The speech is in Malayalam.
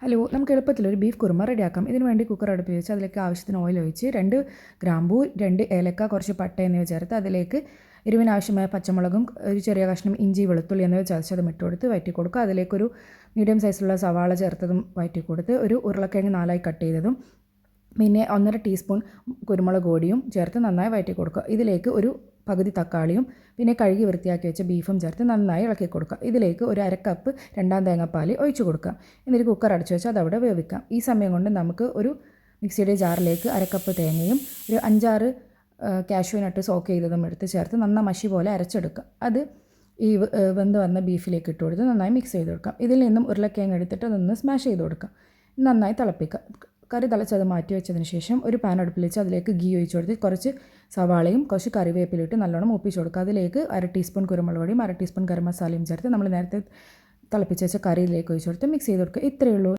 ഹലോ, നമുക്ക് എളുപ്പത്തിലൊരു ബീഫ് കുറുമ റെഡിയാക്കാം. ഇതിന് വേണ്ടി കുക്കർ അടുപ്പിൽ വെച്ച് അതിലേക്ക് ആവശ്യത്തിന് ഓയിൽ ഒഴിച്ച് 2 ഗ്രാമ്പൂ, 2 ഏലക്ക, കുറച്ച് പട്ട എന്നിവ ചേർത്ത് അതിലേക്ക് എരിവിനാവശ്യമായ പച്ചമുളകും ഒരു ചെറിയ കഷ്ണം ഇഞ്ചി വെളുത്തുള്ളി എന്നിവ ചതച്ചതും ഇട്ട് കൊടുത്ത് വഴറ്റി കൊടുക്കുക. അതിലേക്കൊരു മീഡിയം സൈസിലുള്ള സവാള ചേർത്തതും വഴറ്റി കൊടുത്ത് ഒരു ഉരുളക്കിഴങ്ങ് 4ആയി കട്ട് ചെയ്തതും പിന്നെ 1.5 ടീസ്പൂൺ കുരുമുളക് പൊടിയും ചേർത്ത് നന്നായി വഴറ്റി കൊടുക്കുക. ഇതിലേക്ക് ഒരു പകുതി തക്കാളിയും പിന്നെ കഴുകി വൃത്തിയാക്കി വെച്ച ബീഫും ചേർത്ത് നന്നായി ഇളക്കി കൊടുക്കുക. ഇതിലേക്ക് ഒരു അരക്കപ്പ് രണ്ടാം തേങ്ങാപ്പാൽ ഒഴിച്ച് കൊടുക്കുക. എന്നിട്ട് കുക്കർ അടച്ചു വെച്ച് അതവിടെ വേവിക്കാം. ഈ സമയം കൊണ്ട് നമുക്ക് ഒരു മിക്സിയുടെ ജാറിലേക്ക് അരക്കപ്പ് തേങ്ങയും ഒരു 5-6 കാഷ്യൂ നട്ട് സോക്ക് ചെയ്തതും എടുത്ത് ചേർത്ത് നന്നായി മഷി പോലെ അരച്ചെടുക്കുക. അത് ഈ വെന്ത് വന്ന ബീഫിലേക്ക് ഇട്ട് കൊടുത്ത് നന്നായി മിക്സ് ചെയ്ത് കൊടുക്കാം. ഇതിൽ നിന്നും ഉരുളക്കിഴങ്ങ് എടുത്തിട്ട് അതൊന്ന് സ്മാഷ് ചെയ്ത് കൊടുക്കാം. നന്നായി തിളപ്പിക്കുക. കറി തിളച്ചത് മാറ്റി വെച്ചതിന് ശേഷം ഒരു പാൻ അടുപ്പിൽ വെച്ച് അതിലേക്ക് ഗീ ഒഴിച്ച് കൊടുത്ത് കുറച്ച് സവാളയും കുറച്ച് കറിവേപ്പിലിട്ട് നല്ലോണം മൂപ്പിച്ച് കൊടുക്കുക. അതിലേക്ക് 1/2 ടീസ്പൂൺ കുരുമുളക് പൊടിയും 1/2 ടീസ്പൂൺ ഗരം മസാലയും ചേർത്ത് നമ്മൾ നേരത്തെ തിളപ്പിച്ച് വെച്ച കറിയിലേക്ക് ഒഴിച്ച് കൊടുത്ത് മിക്സ് ചെയ്ത് കൊടുക്കുക. ഇത്രയേ ഉള്ളൂ.